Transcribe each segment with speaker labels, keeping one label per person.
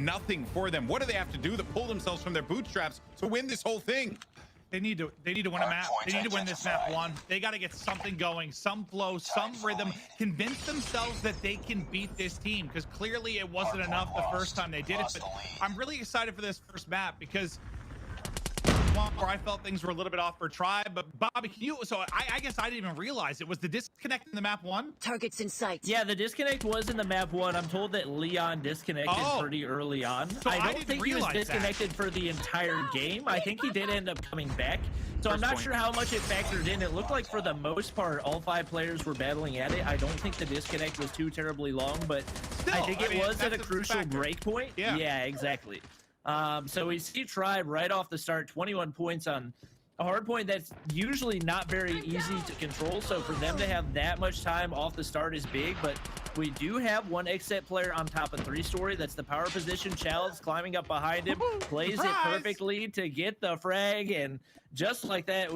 Speaker 1: nothing for them. What do they have to do to pull themselves from their bootstraps to win this whole thing?
Speaker 2: They need to win a map. They need to win this map one. They got to get something going, some flow, some rhythm, convince themselves that they can beat this team, because clearly it wasn't enough the first time they did it. But I'm really excited for this first map because where I felt things were a little bit off for Tribe. But Bobby, can you, so I guess I didn't even realize it was the disconnect in the map one.
Speaker 3: Targets in sight.
Speaker 4: Yeah, the disconnect was in the map one. I'm told that Leon disconnected pretty early on.
Speaker 2: So
Speaker 4: I don't think he was disconnected for the entire game. I think he did end up coming back. So I'm not sure how much it factored in. It looked like for the most part, all 5 players were battling at it. I don't think the disconnect was too terribly long, but still, I think it was at a crucial break point. Yeah, exactly. So we see Tribe right off the start, 21 points on a hard point that's usually not very easy to control. So for them to have that much time off the start is big, but we do have one Xset player on top of 3-story. That's the power position. Chalice climbing up behind him, plays it perfectly to get the frag, and just like that,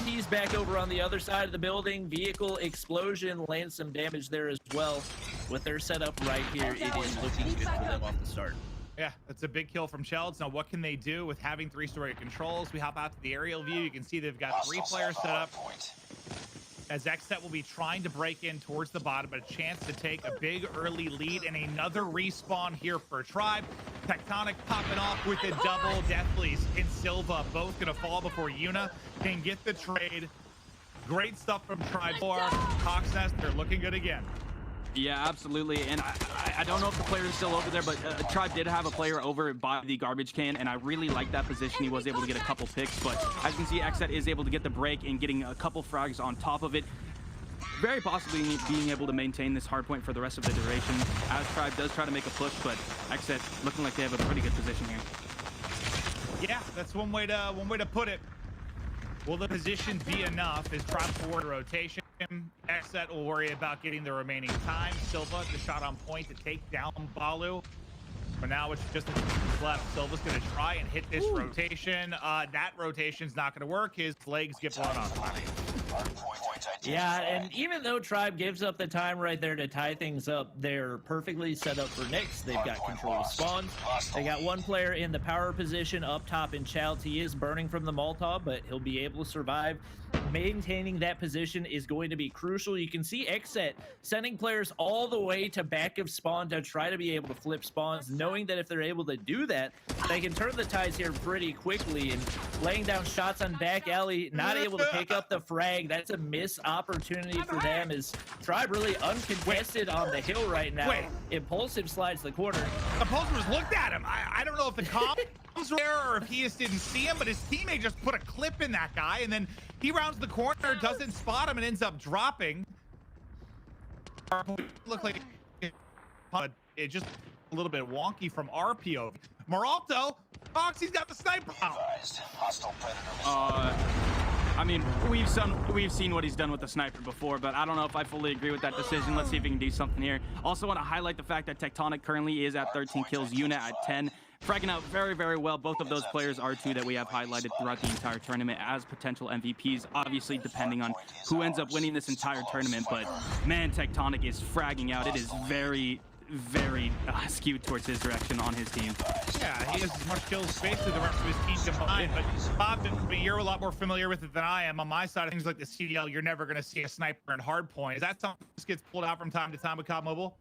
Speaker 4: he's back over on the other side of the building. Vehicle explosion lands some damage there as well. With their setup right here, it is looking good for them off the start.
Speaker 2: Yeah, that's a big kill from Shelds. Now, what can they do with having 3-story controls? We hop out to the aerial view. You can see they've got 3 players set up. As Xset will be trying to break in towards the bottom, but a chance to take a big early lead and another respawn here for Tribe. Tectonic popping off with the double Deathlies and Silva, both gonna fall before Yuna can get the trade. Great stuff from Tribe 4. Hawk's Nest, they're looking good again.
Speaker 5: Yeah, absolutely. And I don't know if the player is still over there, but Tribe did have a player over by the garbage can, and I really like that position. He was able to get a couple picks, but as you can see, Xset is able to get the break and getting a couple frags on top of it. Very possibly being able to maintain this hard point for the rest of the duration, as Tribe does try to make a push, but Xset looking like they have a pretty good position here.
Speaker 2: Yeah, that's one way to put it. Will the position be enough? Is Tribe forward rotation? Xset will worry about getting the remaining time. Silva, the shot on point to take down Balu. For now, it's just a few left. Silva's going to try and hit this rotation. That rotation's not going to work. His legs get blown off.
Speaker 4: Yeah, and even though Tribe gives up the time right there to tie things up, they're perfectly set up for next. They've got control of spawns. They got one player in the power position up top in Chalice. He is burning from the Molotov, but he'll be able to survive. Maintaining that position is going to be crucial. You can see Xset sending players all the way to back of spawn to try to be able to flip spawns, knowing that if they're able to do that, they can turn the tides here pretty quickly. And laying down shots on back alley, not able to pick up the frag. That's a miss opportunity for them, as Tribe really uncontested on the hill right now. Impulsive slides the corner.
Speaker 2: Impulsive just looked at him. I don't know if the comp was there or if he just didn't see him, but his teammate just put a clip in that guy, and then he rounds the corner, doesn't spot him, and ends up dropping. Look like it just a little bit wonky from our POV. Moralto, Foxy's got the sniper out.
Speaker 5: I mean, we've seen what he's done with the sniper before, but I don't know if I fully agree with that decision. Let's see if he can do something here. Also want to highlight the fact that Tectonic currently is at 13 kills, Yuna at 10. Fragging out very, very well. Both of those players are 2 that we have highlighted throughout the entire tournament as potential MVPs, obviously depending on who ends up winning this entire tournament. But man, Tectonic is fragging out. It is very skewed towards his direction on his team.
Speaker 2: Yeah, he has as much kills space as the rest of his team combined, but Bob, you're a lot more familiar with it than I am. On my side of things, like the CDL, you're never going to see a sniper in hardpoint. Is that something that gets pulled out from time to time with COD Mobile?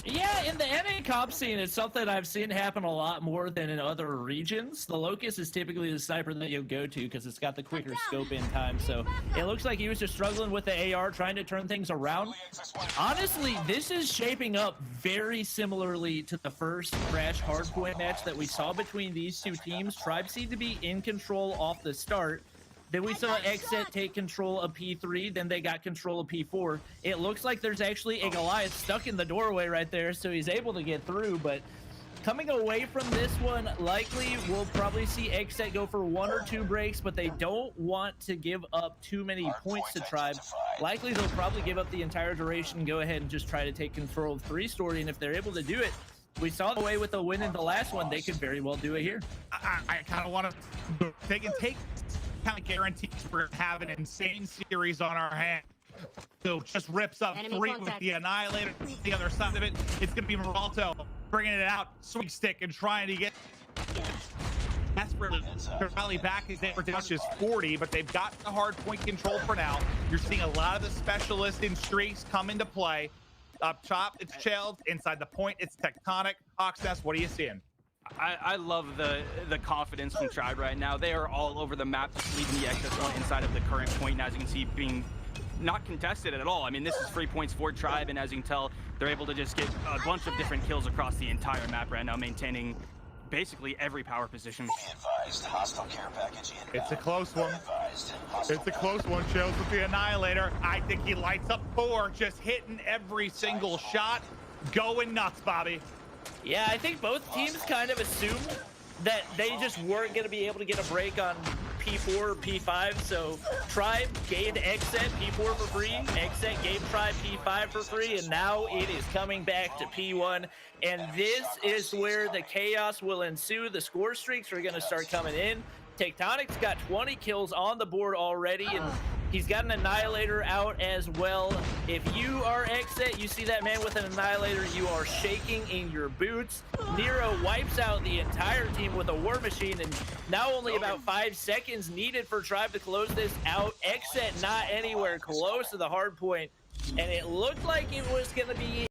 Speaker 4: Yeah, in the NA comp scene, it's something I've seen happen a lot more than in other regions. The Locust is typically the sniper that you'll go to because it's got the quicker scope in time. So it looks like he was just struggling with the AR, trying to turn things around. Honestly, this is shaping up very similarly to the first Crash Hardpoint match that we saw between these two teams. Tribe seemed to be in control off the start. Then we saw Xset take control of P3, then they got control of P4. It looks like there's actually a Goliath stuck in the doorway right there, so he's able to get through, but coming away from this one, likely we'll probably see Xset go for 1 or 2 breaks, but they don't want to give up too many points to Tribe. Likely they'll probably give up the entire duration and go ahead and just try to take control of 3-story, and if they're able to do it, we saw the way with the win in the last one, they could very well do it here.
Speaker 2: I kind of want to, they can take kind of guarantees we're have an insane series on our hand. So just rips up 3 with the Annihilator. The other side of it, it's going to be Moralto. bringing it out, swing stick, and trying to get desperately to rally back as they were down just 40, but they've got the hard point control for now. You're seeing a lot of the specialists in streaks come into play. Up top, it's Cheld. Inside the point, it's Tectonic. Oxnest, what are you seeing?
Speaker 5: I love the confidence from Tribe right now. They are all over the map, just leaving the XS1 inside of the current point, and as you can see, being not contested at all. I mean, this is 3 points for Tribe, and as you can tell, they're able to just get a bunch of different kills across the entire map right now, maintaining basically every power position.
Speaker 2: It's a close one. It's a close one, Chills with the Annihilator. I think he lights up 4, just hitting every single shot. Going nuts, Bobby.
Speaker 4: Yeah, I think both teams kind of assumed that they just weren't going to be able to get a break on P4 or P5, so Tribe gained Xset P4 for free, Xset gave Tribe P5 for free, and now it is coming back to P1, and this is where the chaos will ensue. The score streaks are going to start coming in. Tectonic's got 20 kills on the board already, and he's got an Annihilator out as well. If you are Xset, you see that man with an Annihilator, you are shaking in your boots. Nero wipes out the entire team with a War Machine, and now only about 5 seconds needed for Tribe to close this out. Xset not anywhere close to the hard point, and it looked like it was going to be